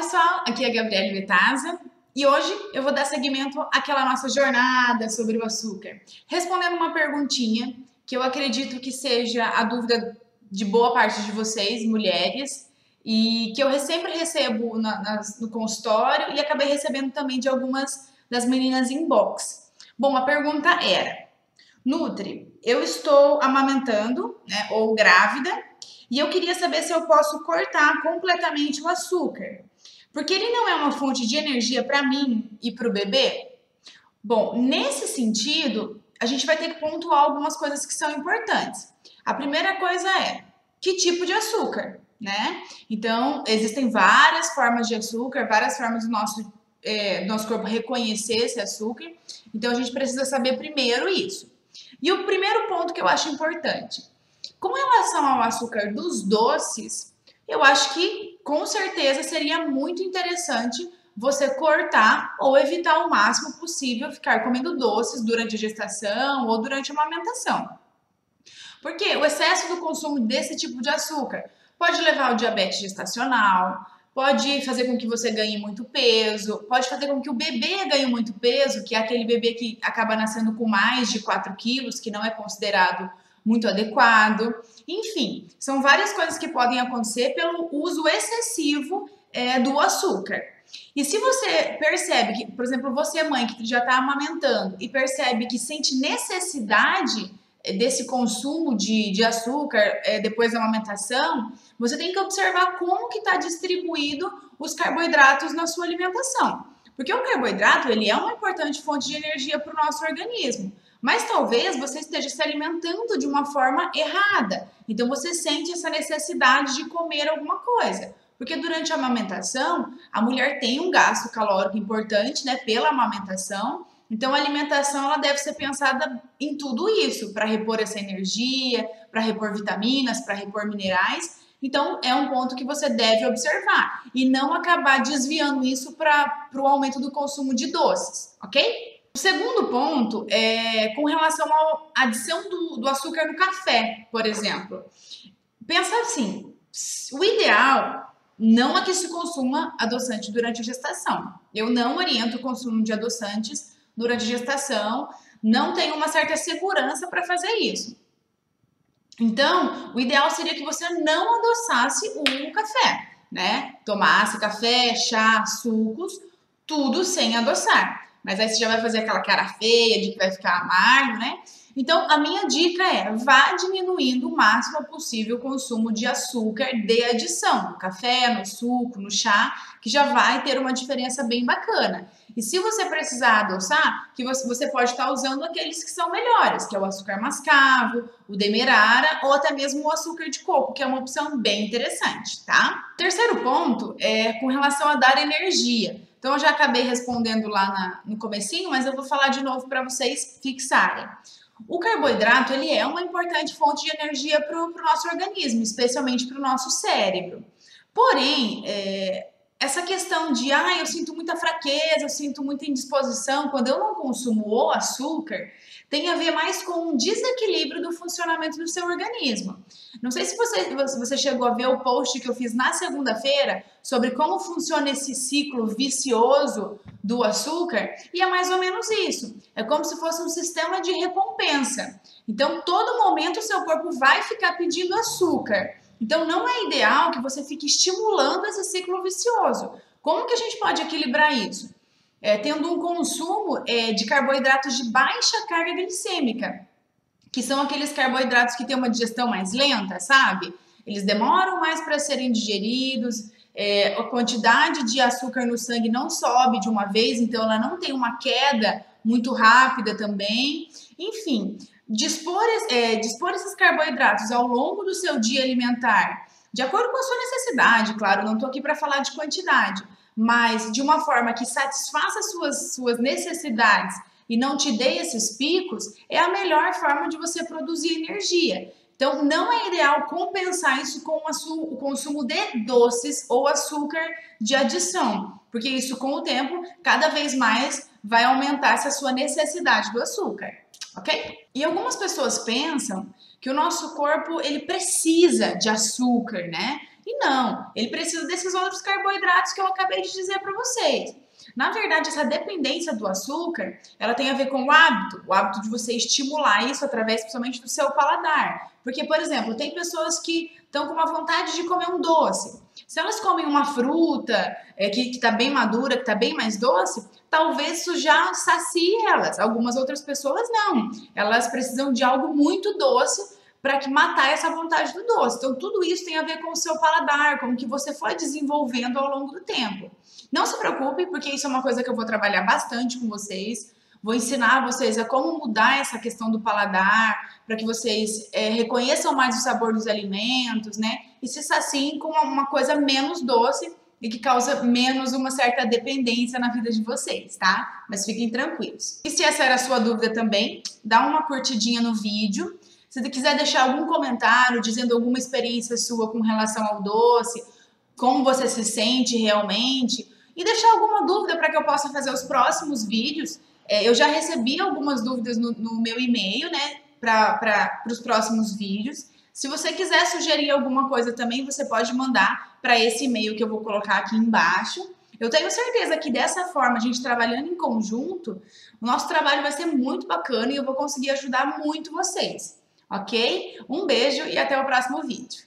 pessoal, aqui é a Gabriele Vetazza e hoje eu vou dar seguimento àquela nossa jornada sobre o açúcar, respondendo uma perguntinha que eu acredito que seja a dúvida de boa parte de vocês, mulheres, e que eu sempre recebo no consultório e acabei recebendo também de algumas das meninas inbox. Bom, a pergunta era: Nutri, eu estou amamentando, né, ou grávida, e eu queria saber se eu posso cortar completamente o açúcar, porque ele não é uma fonte de energia para mim e para o bebê. Bom, nesse sentido, a gente vai ter que pontuar algumas coisas que são importantes. A primeira coisa é: que tipo de açúcar, né? Então, existem várias formas de açúcar, várias formas do nosso corpo reconhecer esse açúcar. Então, a gente precisa saber primeiro isso. E o primeiro ponto que eu acho importante: com relação ao açúcar dos doces, eu acho que com certeza seria muito interessante você cortar ou evitar o máximo possível ficar comendo doces durante a gestação ou durante a amamentação. Porque o excesso do consumo desse tipo de açúcar pode levar ao diabetes gestacional, pode fazer com que você ganhe muito peso, pode fazer com que o bebê ganhe muito peso, que é aquele bebê que acaba nascendo com mais de 4 quilos, que não é considerado muito adequado. Enfim, são várias coisas que podem acontecer pelo uso excessivo do açúcar. E se você percebe que, por exemplo, você mãe que já está amamentando e percebe que sente necessidade desse consumo de açúcar depois da amamentação, você tem que observar como que está distribuído os carboidratos na sua alimentação. Porque o carboidrato, ele é uma importante fonte de energia para o nosso organismo, mas talvez você esteja se alimentando de uma forma errada. Então você sente essa necessidade de comer alguma coisa. Porque durante a amamentação, a mulher tem um gasto calórico importante, né, pela amamentação. Então a alimentação ela deve ser pensada em tudo isso, para repor essa energia, para repor vitaminas, para repor minerais. Então é um ponto que você deve observar e não acabar desviando isso para o aumento do consumo de doces, ok? O segundo ponto é com relação à adição do açúcar no café, por exemplo. Pensa assim: o ideal não é que se consuma adoçante durante a gestação. Eu não oriento o consumo de adoçantes durante a gestação, não tenho uma certa segurança para fazer isso. Então, o ideal seria que você não adoçasse o café, né? Tomasse café, chá, sucos, tudo sem adoçar. Mas aí você já vai fazer aquela cara feia de que vai ficar amargo, né? Então, a minha dica é: vá diminuindo o máximo possível o consumo de açúcar de adição, no café, no suco, no chá, que já vai ter uma diferença bem bacana. E se você precisar adoçar, que você pode estar usando aqueles que são melhores, que é o açúcar mascavo, o demerara ou até mesmo o açúcar de coco, que é uma opção bem interessante, tá? Terceiro ponto é com relação a dar energia. Então, eu já acabei respondendo lá no comecinho, mas eu vou falar de novo para vocês fixarem. O carboidrato, ele é uma importante fonte de energia para o nosso organismo, especialmente para o nosso cérebro. Porém, essa questão de, eu sinto muita fraqueza, eu sinto muita indisposição quando eu não consumo o açúcar, tem a ver mais com um desequilíbrio do funcionamento do seu organismo. Não sei se você chegou a ver o post que eu fiz na segunda-feira sobre como funciona esse ciclo vicioso do açúcar, e é mais ou menos isso. É como se fosse um sistema de recompensa. Então, todo momento o seu corpo vai ficar pedindo açúcar. Então, não é ideal que você fique estimulando esse ciclo vicioso. Como que a gente pode equilibrar isso? Tendo um consumo de carboidratos de baixa carga glicêmica, que são aqueles carboidratos que têm uma digestão mais lenta, sabe? Eles demoram mais para serem digeridos, a quantidade de açúcar no sangue não sobe de uma vez, então ela não tem uma queda muito rápida também. Enfim, dispor esses carboidratos ao longo do seu dia alimentar, de acordo com a sua necessidade, claro, não estou aqui para falar de quantidade, mas de uma forma que satisfaça suas necessidades e não te dê esses picos, é a melhor forma de você produzir energia. Então, não é ideal compensar isso com o consumo de doces ou açúcar de adição, porque isso, com o tempo, cada vez mais vai aumentar essa sua necessidade do açúcar, ok? E algumas pessoas pensam que o nosso corpo, ele precisa de açúcar, né? E não, ele precisa desses outros carboidratos que eu acabei de dizer para vocês. Na verdade, essa dependência do açúcar, ela tem a ver com o hábito de você estimular isso através principalmente do seu paladar. Porque, por exemplo, tem pessoas que estão com uma vontade de comer um doce. Se elas comem uma fruta que está bem madura, que está bem mais doce, talvez isso já sacie elas. Algumas outras pessoas não. Elas precisam de algo muito doce para que matar essa vontade do doce. Então, tudo isso tem a ver com o seu paladar, com o que você foi desenvolvendo ao longo do tempo. Não se preocupe, porque isso é uma coisa que eu vou trabalhar bastante com vocês. Vou ensinar vocês a como mudar essa questão do paladar, para que vocês reconheçam mais o sabor dos alimentos, né? E se saciem com uma coisa menos doce e que causa menos uma certa dependência na vida de vocês, tá? Mas fiquem tranquilos. E se essa era a sua dúvida também, dá uma curtidinha no vídeo. Se você quiser deixar algum comentário dizendo alguma experiência sua com relação ao doce, como você se sente realmente, e deixar alguma dúvida para que eu possa fazer os próximos vídeos. Eu já recebi algumas dúvidas no meu e-mail, né, para os próximos vídeos. Se você quiser sugerir alguma coisa também, você pode mandar para esse e-mail que eu vou colocar aqui embaixo. Eu tenho certeza que dessa forma, a gente trabalhando em conjunto, o nosso trabalho vai ser muito bacana e eu vou conseguir ajudar muito vocês. Ok? Um beijo e até o próximo vídeo.